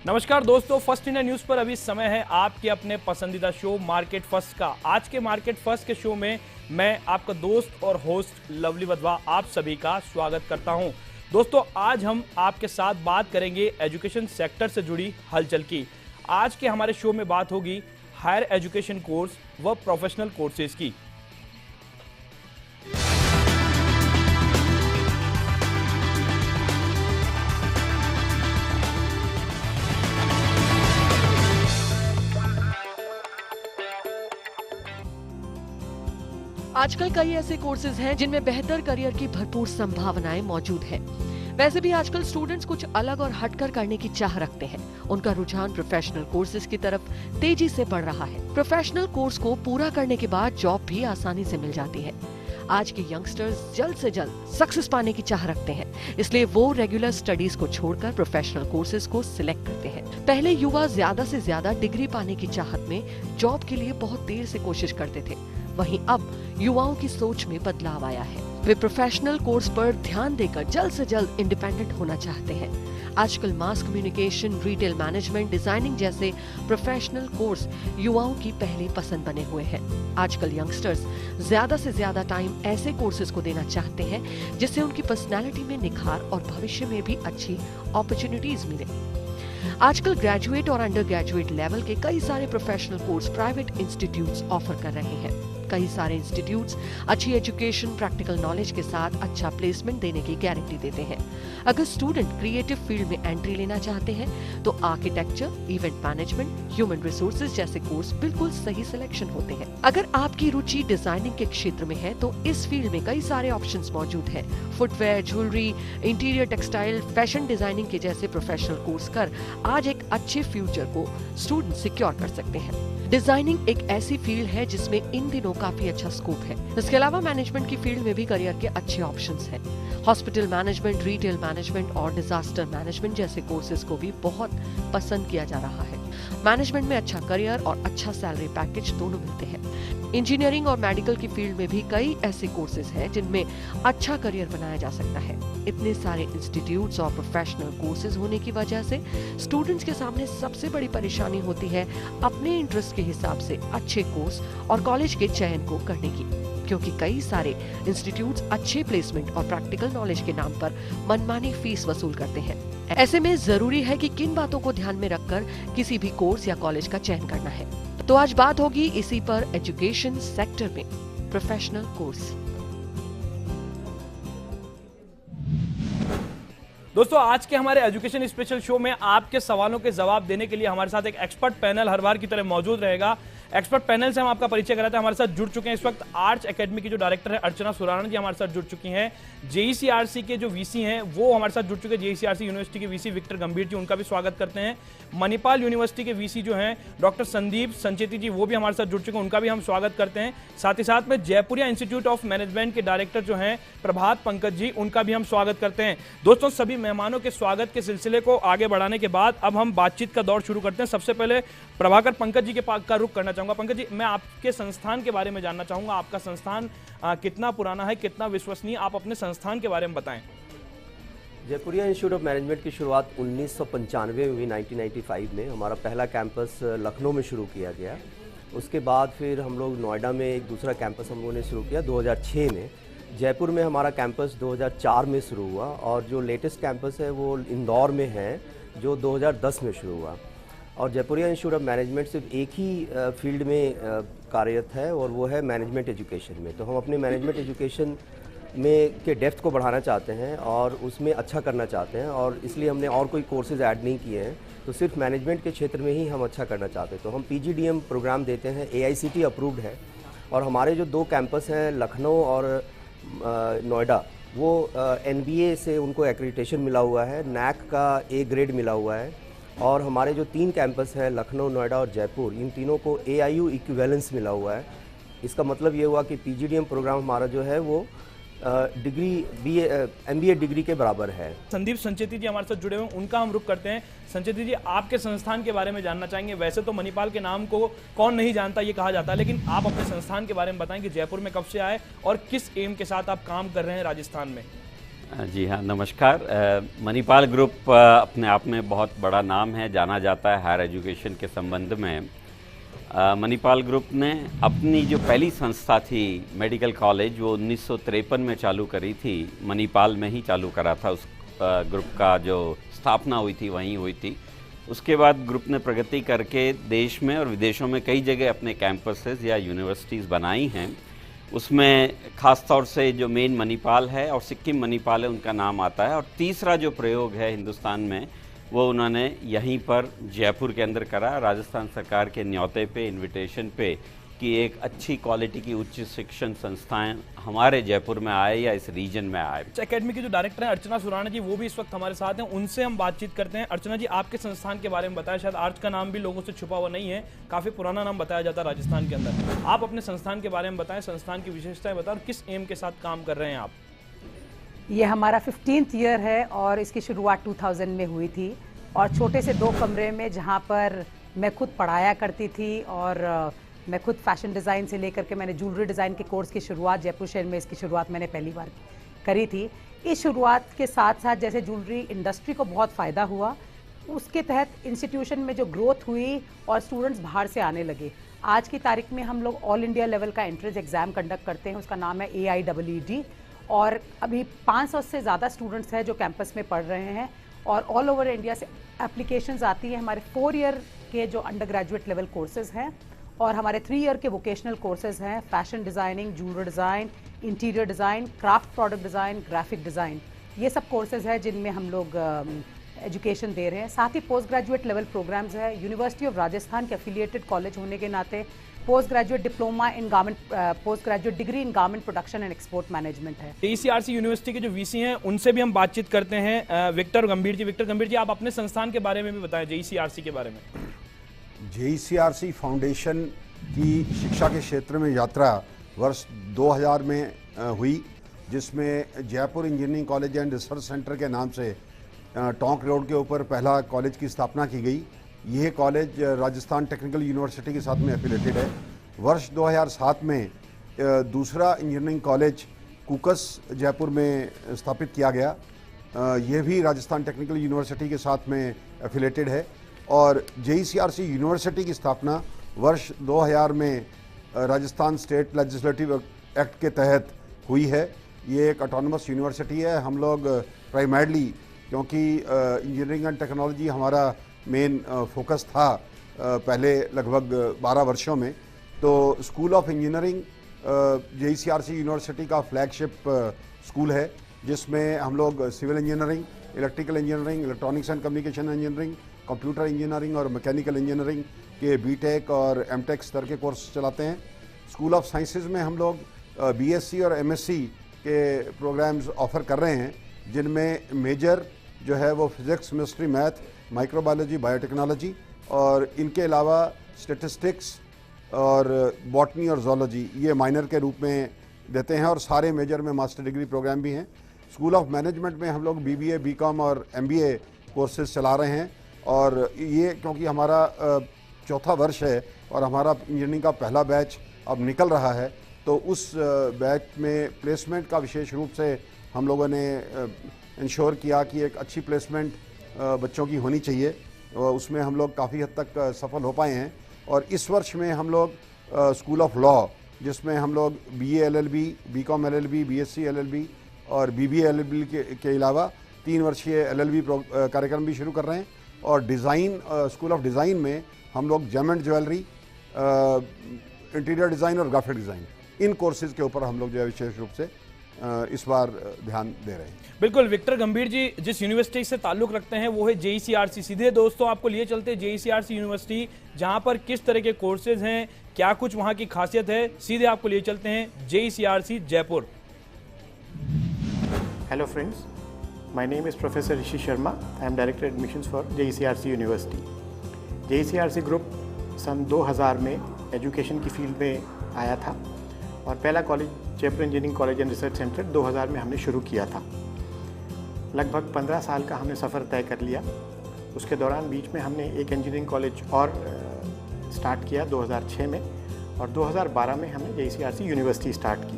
नमस्कार दोस्तों, first India news पर अभी समय है आपके अपने पसंदीदा शो मार्केट फर्स्ट का। आज के मार्केट फर्स्ट के शो में मैं आपका दोस्त और होस्ट लवली वधवा आप सभी का स्वागत करता हूं। दोस्तों, आज हम आपके साथ बात करेंगे एजुकेशन सेक्टर से जुड़ी हलचल की। आज के हमारे शो में बात होगी हायर एजुकेशन कोर्स व प्रोफेशनल कोर्सेज की। आजकल कई ऐसे कोर्सेज हैं जिनमें बेहतर करियर की भरपूर संभावनाएं मौजूद हैं। वैसे भी आजकल स्टूडेंट्स कुछ अलग और हटकर करने की चाह रखते हैं। उनका रुझान प्रोफेशनल कोर्सेज की तरफ तेजी से बढ़ रहा है। प्रोफेशनल कोर्स को पूरा करने के बाद जॉब भी आसानी से मिल जाती है। आज के यंगस्टर्स जल्द से जल्द सक्सेस पाने की चाह रखते हैं, इसलिए वो रेगुलर स्टडीज को छोड़कर प्रोफेशनल कोर्सेज को सिलेक्ट करते हैं। पहले युवा ज्यादा से ज्यादा डिग्री पाने की चाहत में जॉब के लिए बहुत देर से कोशिश करते थे, वहीं अब युवाओं की सोच में बदलाव आया है। वे प्रोफेशनल कोर्स पर ध्यान देकर जल्द से जल्द इंडिपेंडेंट होना चाहते हैं। आजकल mass communication, retail management, designing जैसे प्रोफेशनल कोर्स युवाओं की पहली पसंद बने हुए हैं। आजकल यंगस्टर्स ज्यादा से ज्यादा टाइम ऐसे कोर्सेज को देना चाहते हैं जिससे उनकी पर्सनैलिटी में निखार और भविष्य में भी अच्छी अपॉर्चुनिटीज मिले। आजकल ग्रेजुएट और अंडर ग्रेजुएट लेवल के कई सारे professional course private institutes offer कर रहे हैं। कई सारे इंस्टीट्यूट्स अच्छी एजुकेशन, प्रैक्टिकल नॉलेज के साथ अच्छा प्लेसमेंट देने की गारंटी देते हैं। अगर स्टूडेंट क्रिएटिव फील्ड में एंट्री लेना चाहते हैं तो architecture, event management, human resources जैसे कोर्स बिल्कुल सही सिलेक्शन होते हैं। अगर आपकी रुचि डिजाइनिंग के क्षेत्र में है तो इस फील्ड में कई सारे ऑप्शंस मौजूद हैं। Footwear, jewellery, interior textile, fashion designing के जैसे प्रोफेशनल कोर्स कर आज एक अच्छे फ्यूचर को स्टूडेंट सिक्योर कर सकते हैं। डिजाइनिंग एक ऐसी फील्ड है जिसमें इन दिनों काफी अच्छा स्कोप है। इसके अलावा मैनेजमेंट की फील्ड में भी करियर के अच्छे ऑप्शंस हैं। हॉस्पिटल मैनेजमेंट, रिटेल मैनेजमेंट और डिजास्टर मैनेजमेंट जैसे कोर्सेज को भी बहुत पसंद किया जा रहा है। मैनेजमेंट में अच्छा करियर और अच्छा सैलरी पैकेज दोनों मिलते हैं। इंजीनियरिंग और मेडिकल की फील्ड में भी कई ऐसे कोर्सेज हैं जिनमें अच्छा करियर बनाया जा सकता है। इतने सारे इंस्टीट्यूट्स और प्रोफेशनल कोर्सेज होने की वजह से स्टूडेंट्स के सामने सबसे बड़ी परेशानी होती है अपने इंटरेस्ट के हिसाब से अच्छे कोर्स और कॉलेज के चयन को करने की, क्योंकि कई सारे इंस्टीट्यूट्स अच्छे प्लेसमेंट और प्रैक्टिकल नॉलेज के नाम पर मनमानी फीस वसूल करते हैं। ऐसे में जरूरी है कि किन बातों को ध्यान में रखकर किसी भी कोर्स या कॉलेज का चयन करना है। तो आज बात होगी इसी पर एजुकेशन सेक्टर में प्रोफेशनल कोर्स। दोस्तों, आज के हमारे एजुकेशन स्पेशल शो में आपके सवालों के जवाब देने के लिए हमारे साथ एक एक्सपर्ट पैनल हर बार की तरह मौजूद रहेगा। एक्सपर्ट पैनल से हम आपका परिचय कराते हैं। हमारे साथ जुड़ चुके हैं इस वक्त आर्ट्स एकेडमी की जो डायरेक्टर है अर्चना सुराना जी हमारे साथ जुड़ चुकी हैं। जेईसीआरसी के जो वीसी हैं वो हमारे साथ जुड़ चुके हैं। जेईसीआरसी यूनिवर्सिटी के वीसी विक्टर गंभीर जी, उनका भी स्वागत करते हैं। मणिपाल यूनिवर्सिटी के वीसी जो हैं डॉक्टर संदीप संचेती जी, वो भी हमारे साथ जुड़ चुके हैं, उनका भी हम स्वागत करते हैं। साथ ही साथ में जयपुरिया इंस्टीट्यूट ऑफ मैनेजमेंट के डायरेक्टर जो हैं प्रभात पंकज जी, उनका भी हम स्वागत करते हैं। दोस्तों, सभी मेहमानों के स्वागत के सिलसिले को आगे बढ़ाने के बाद अब हम बातचीत का दौर शुरू करते हैं। सबसे पहले प्रभाकर पंकज जी के पास का रुख करना चाहूंगा। पंकज जी, मैं आपके संस्थान के बारे में जानना चाहूंगा। आपका संस्थान कितना पुराना है, कितना विश्वसनीय, आप अपने संस्थान के बारे में बताएं। जयपुरिया इंस्टीट्यूट ऑफ मैनेजमेंट की शुरुआत 1995 में हुई। 1995 में हमारा पहला कैंपस लखनऊ में शुरू किया गया। उसके बाद फिर हम लोग नोएडा में एक दूसरा कैंपस हम लोगों ने शुरू किया 2006 में। जयपुर में हमारा कैंपस 2004 में शुरू हुआ और जो लेटेस्ट कैंपस है वो इंदौर में है जो 2010 में शुरू हुआ। और जयपुरिया इंस्टीट्यूट ऑफ मैनेजमेंट सिर्फ एक ही फील्ड में कार्यरत है और वो है मैनेजमेंट एजुकेशन में। तो हम अपने मैनेजमेंट एजुकेशन में के डेप्थ को बढ़ाना चाहते हैं और उसमें अच्छा करना चाहते हैं, और इसलिए हमने और कोई कोर्सेज ऐड नहीं किए हैं। तो सिर्फ मैनेजमेंट के क्षेत्र में ही हम अच्छा करना चाहते हैं। तो हम PGDM प्रोग्राम देते हैं, AICTE अप्रूव्ड है। और हमारे जो दो कैंपस हैं लखनऊ और नोएडा, वो NBA से उनको एक्रेडिटेशन मिला हुआ है, NAC का A ग्रेड मिला हुआ है। और हमारे जो 3 कैंपस हैं लखनऊ, नोएडा और जयपुर, इन तीनों को AIU इक्विवेलेंस मिला हुआ है। इसका मतलब ये हुआ कि PGDM प्रोग्राम हमारा जो है वो डिग्री MBA डिग्री के बराबर है। संदीप संचेती जी हमारे साथ जुड़े हुए, उनका हम रुख करते हैं। संचेती जी, आपके संस्थान के बारे में जानना चाहेंगे। वैसे तो मणिपाल के नाम को कौन नहीं जानता ये कहा जाता है, लेकिन आप अपने संस्थान के बारे में बताएं कि जयपुर में कब से आए और किस एम के साथ आप काम कर रहे हैं राजस्थान में। जी हाँ, नमस्कार। मणिपाल ग्रुप अपने आप में बहुत बड़ा नाम है, जाना जाता है हायर एजुकेशन के संबंध में। मणिपाल ग्रुप ने अपनी जो पहली संस्था थी मेडिकल कॉलेज, वो 1953 में चालू करी थी। मणिपाल में ही चालू करा था। उस ग्रुप का जो स्थापना हुई थी वहीं हुई थी। उसके बाद ग्रुप ने प्रगति करके देश में और विदेशों में कई जगह अपने कैंपसेस या यूनिवर्सिटीज़ बनाई हैं। उसमें ख़ास तौर से जो मेन मणिपाल है और सिक्किम मणिपाल है, उनका नाम आता है। और तीसरा जो प्रयोग है हिंदुस्तान में, वो उन्होंने यहीं पर जयपुर के अंदर करा, राजस्थान सरकार के न्योते पे, इनविटेशन पे, कि एक अच्छी क्वालिटी की उच्च शिक्षण संस्थाएं हमारे जयपुर में आए या इस रीजन में आए। एकेडमी की जो डायरेक्टर हैं अर्चना सुराना जी, वो भी इस वक्त हमारे साथ हैं। उनसे हम बातचीत करते हैं। अर्चना जी, आपके संस्थान के बारे में बताएं। शायद आर्च का नाम भी लोगों से छुपा हुआ नहीं है, काफ़ी पुराना नाम बताया जाता है राजस्थान के अंदर। आप अपने संस्थान के बारे में बताएं, संस्थान की विशेषताएं बताएं और किस एम के साथ काम कर रहे हैं आप। ये हमारा 15th ईयर है और इसकी शुरुआत 2000 में हुई थी, और छोटे से 2 कमरे में, जहाँ पर मैं खुद पढ़ाया करती थी और मैं खुद फैशन डिज़ाइन से लेकर के मैंने ज्वेलरी डिज़ाइन के कोर्स की शुरुआत जयपुर शहर में, इसकी शुरुआत मैंने पहली बार करी थी। इस शुरुआत के साथ साथ जैसे ज्वेलरी इंडस्ट्री को बहुत फ़ायदा हुआ, उसके तहत इंस्टीट्यूशन में जो ग्रोथ हुई और स्टूडेंट्स बाहर से आने लगे। आज की तारीख में हम लोग ऑल इंडिया लेवल का एंट्रेंस एग्ज़ाम कंडक्ट करते हैं, उसका नाम है AIEED, और अभी 500 से ज़्यादा स्टूडेंट्स हैं जो कैंपस में पढ़ रहे हैं, और ऑल ओवर इंडिया से एप्लीकेशंस आती है। हमारे 4 ईयर के जो अंडर ग्रेजुएट लेवल कोर्सेज़ हैं और हमारे 3 ईयर के वोकेशनल कोर्सेज़ हैं, fashion designing, jewellery design, interior design, craft product design, graphic design, ये सब कोर्सेज़ हैं जिनमें हम लोग एजुकेशन दे रहे हैं। साथ ही पोस्ट ग्रेजुएट लेवल प्रोग्राम्स है। यूनिवर्सिटी ऑफ राजस्थान के एफिलिएटेड कॉलेज होने के नाते post graduate diploma in garment, post graduate degree in garment production and export management है। JECRC यूनिवर्सिटी के जो VC हैं उनसे भी हम बातचीत करते हैं। विक्टर गंभीर जी, विक्टर गंभीर जी, आप अपने संस्थान के बारे में भी बताएं, JECRC के बारे में। JECRC फाउंडेशन की शिक्षा के क्षेत्र में यात्रा वर्ष 2000 में हुई, जिसमें Jaipur engineering college and research centre के नाम से टोंक रोड के ऊपर पहला कॉलेज की स्थापना की गई। यह कॉलेज राजस्थान टेक्निकल यूनिवर्सिटी के साथ में एफिलेटेड है। वर्ष 2007 में दूसरा इंजीनियरिंग कॉलेज कुकस जयपुर में स्थापित किया गया। यह भी राजस्थान टेक्निकल यूनिवर्सिटी के साथ में एफिलेटेड है। और JECRC यूनिवर्सिटी की स्थापना वर्ष 2000 में राजस्थान स्टेट लेजिस्लेटिव एक्ट के तहत हुई है। ये एक ऑटोनमस यूनिवर्सिटी है। हम लोग प्राइमरली, क्योंकि इंजीनियरिंग एंड टेक्नोलॉजी हमारा मेन फोकस था पहले लगभग 12 वर्षों में, तो school of engineering JECRC university का फ्लैगशिप स्कूल है, जिसमें हम लोग civil engineering, electrical engineering, electronics and communication engineering, computer engineering और मैकेनिकल इंजीनियरिंग के BTech और MTech स्तर के कोर्स चलाते हैं। स्कूल ऑफ साइंसेज में हम लोग BSc और MSc के प्रोग्राम्स ऑफर कर रहे हैं, जिनमें मेजर जो है वो physics, chemistry, math, microbiology, biotechnology, और इनके अलावा स्टैटिस्टिक्स और बॉटनी और जोलॉजी ये माइनर के रूप में देते हैं, और सारे मेजर में मास्टर डिग्री प्रोग्राम भी हैं। स्कूल ऑफ मैनेजमेंट में हम लोग BBA, BCom और MBA कोर्सेज चला रहे हैं। और ये क्योंकि हमारा चौथा वर्ष है और हमारा इंजीनियरिंग का पहला बैच अब निकल रहा है, तो उस बैच में प्लेसमेंट का विशेष रूप से हम लोगों ने इंश्योर किया कि एक अच्छी प्लेसमेंट बच्चों की होनी चाहिए। उसमें हम लोग काफ़ी हद तक सफल हो पाए हैं। और इस वर्ष में हम लोग स्कूल ऑफ लॉ, जिसमें हम लोग BA LLB, BCom LLB, BSc LLB और BBA LLB के अलावा 3 वर्षीय LLB कार्यक्रम भी शुरू कर रहे हैं। और डिज़ाइन, स्कूल ऑफ डिज़ाइन में हम लोग gem and jewellery, interior design और ग्राफिक डिज़ाइन, इन कोर्सेज़ के ऊपर हम लोग जो है विशेष रूप से इस बार ध्यान दे रहे हैं। बिल्कुल, विक्टर गंभीर जी जिस यूनिवर्सिटी से ताल्लुक़ रखते हैं वो है JECRC। सीधे दोस्तों आपको लिए चलते हैं JECRC यूनिवर्सिटी, जहां पर किस तरह के कोर्सेज हैं, क्या कुछ वहां की खासियत है, सीधे आपको लिए चलते हैं JECRC Jaipur. Hello friends, my name is Professor Rishi Sharma. I am Director Admissions for JECRC University. JECRC group सन 2000 में एजुकेशन की फील्ड में आया था और पहला college Jaipur engineering college and research centre 2000 में हमने शुरू किया था। लगभग 15 साल का हमने सफ़र तय कर लिया। उसके दौरान बीच में हमने एक इंजीनियरिंग कॉलेज और स्टार्ट किया 2006 में, और 2012 में हमने JECRC यूनिवर्सिटी स्टार्ट की।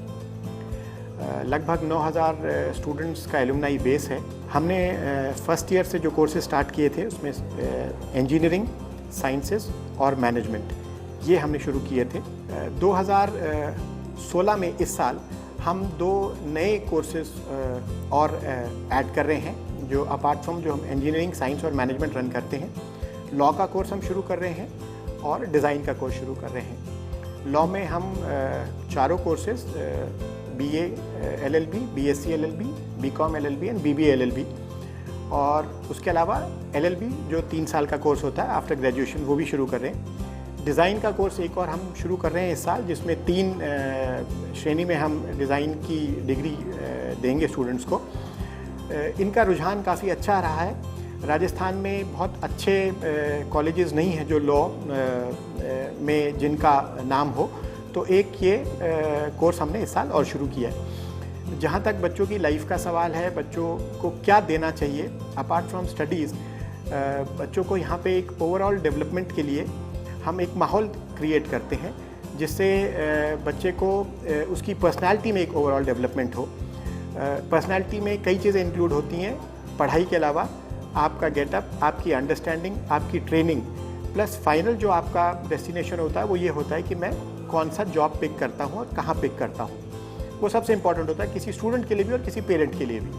लगभग 9000 स्टूडेंट्स का एलुमनाई बेस है। हमने फर्स्ट ईयर से जो कोर्सेज स्टार्ट किए थे उसमें इंजीनियरिंग, साइंसेस और मैनेजमेंट ये हमने शुरू किए थे। 2016 में इस साल हम 2 नए कोर्सेज और ऐड कर रहे हैं, जो अपार्ट फ्रॉम जो हम इंजीनियरिंग, साइंस और मैनेजमेंट रन करते हैं। लॉ का कोर्स हम शुरू कर रहे हैं और डिज़ाइन का कोर्स शुरू कर रहे हैं। लॉ में हम 4 courses BA LLB, BSc LLB, BCom LLB and BBA LLB, और उसके अलावा LLB जो 3 साल का कोर्स होता है आफ्टर ग्रेजुएशन, वो भी शुरू कर रहे हैं। डिज़ाइन का कोर्स एक और हम शुरू कर रहे हैं इस साल, जिसमें 3 श्रेणी में हम डिज़ाइन की डिग्री देंगे स्टूडेंट्स को। इनका रुझान काफ़ी अच्छा रहा है। राजस्थान में बहुत अच्छे कॉलेजेस नहीं हैं जो लॉ में जिनका नाम हो, तो एक ये कोर्स हमने इस साल और शुरू किया है। जहाँ तक बच्चों की लाइफ का सवाल है, बच्चों को क्या देना चाहिए अपार्ट फ्रॉम स्टडीज़, बच्चों को यहाँ पे एक ओवरऑल डेवलपमेंट के लिए हम एक माहौल क्रिएट करते हैं, जिससे बच्चे को उसकी पर्सनालिटी में एक ओवरऑल डेवलपमेंट हो। पर्सनालिटी में कई चीज़ें इंक्लूड होती हैं पढ़ाई के अलावा, आपका गेटअप, आपकी अंडरस्टैंडिंग, आपकी ट्रेनिंग, प्लस फाइनल जो आपका डेस्टिनेशन होता है वो ये होता है कि मैं कौन सा जॉब पिक करता हूँ और कहाँ पिक करता हूँ। वो सबसे इम्पॉर्टेंट होता है किसी स्टूडेंट के लिए भी और किसी पेरेंट के लिए भी।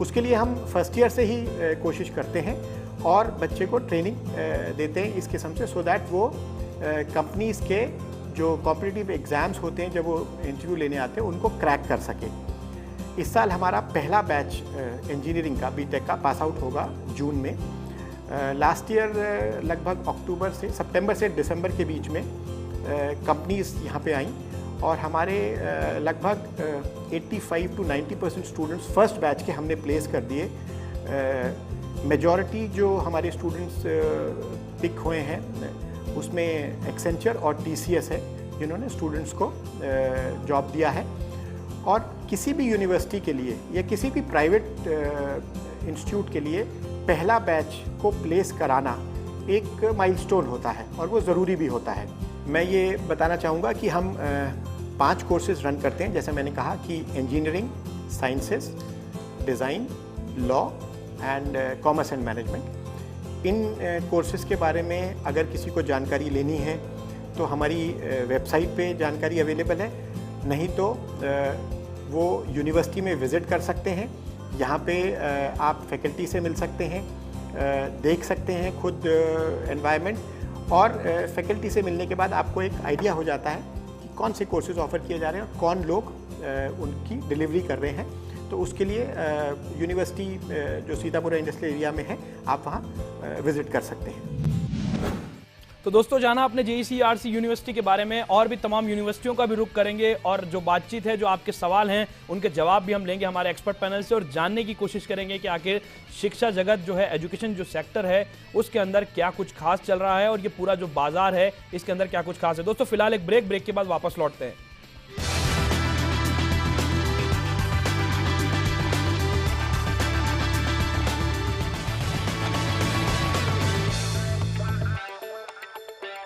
उसके लिए हम फर्स्ट ईयर से ही कोशिश करते हैं और बच्चे को ट्रेनिंग देते हैं इस किस्म से, सो दैट वो कंपनीज़ के जो कॉम्पिटिटिव एग्ज़ाम्स होते हैं जब वो इंटरव्यू लेने आते हैं उनको क्रैक कर सके। इस साल हमारा पहला बैच इंजीनियरिंग का, बीटेक का पास आउट होगा जून में। लास्ट ईयर लगभग सितंबर से दिसंबर के बीच में कंपनीज़ यहाँ पे आईं और हमारे लगभग 85 to 90% स्टूडेंट्स फर्स्ट बैच के हमने प्लेस कर दिए। मेजॉरिटी जो हमारे स्टूडेंट्स पिक हुए हैं उसमें एक्सेंचर और TCS है जिन्होंने स्टूडेंट्स को जॉब दिया है। और किसी भी यूनिवर्सिटी के लिए या किसी भी प्राइवेट इंस्टीट्यूट के लिए पहला बैच को प्लेस कराना एक माइलस्टोन होता है और वो ज़रूरी भी होता है। मैं ये बताना चाहूँगा कि हम 5 कोर्सेज रन करते हैं, जैसे मैंने कहा कि engineering, sciences, design, law and commerce and management. In courses के बारे में अगर किसी को जानकारी लेनी है तो हमारी वेबसाइट पे जानकारी अवेलेबल है, नहीं तो वो यूनिवर्सिटी में विज़िट कर सकते हैं। यहाँ पे आप फैकल्टी से मिल सकते हैं, देख सकते हैं खुद एनवायरनमेंट, और फैकल्टी से मिलने के बाद आपको एक आइडिया हो जाता है कि कौन से कोर्सेज ऑफ़र किए जा रहे हैं और कौन लोग उनकी डिलीवरी कर रहे हैं। तो उसके लिए यूनिवर्सिटी जो सीतापुर इंडस्ट्रियल एरिया में है, आप वहाँ विज़िट कर सकते हैं। तो दोस्तों, जाना आपने JEC यूनिवर्सिटी के बारे में, और भी तमाम यूनिवर्सिटियों का भी रुख करेंगे और जो बातचीत है, जो आपके सवाल हैं उनके जवाब भी हम लेंगे हमारे एक्सपर्ट पैनल से और जानने की कोशिश करेंगे कि आखिर शिक्षा जगत जो है, एजुकेशन जो सेक्टर है, उसके अंदर क्या कुछ खास चल रहा है और ये पूरा जो बाजार है इसके अंदर क्या कुछ खास है। दोस्तों फिलहाल एक ब्रेक के बाद वापस लौटते हैं।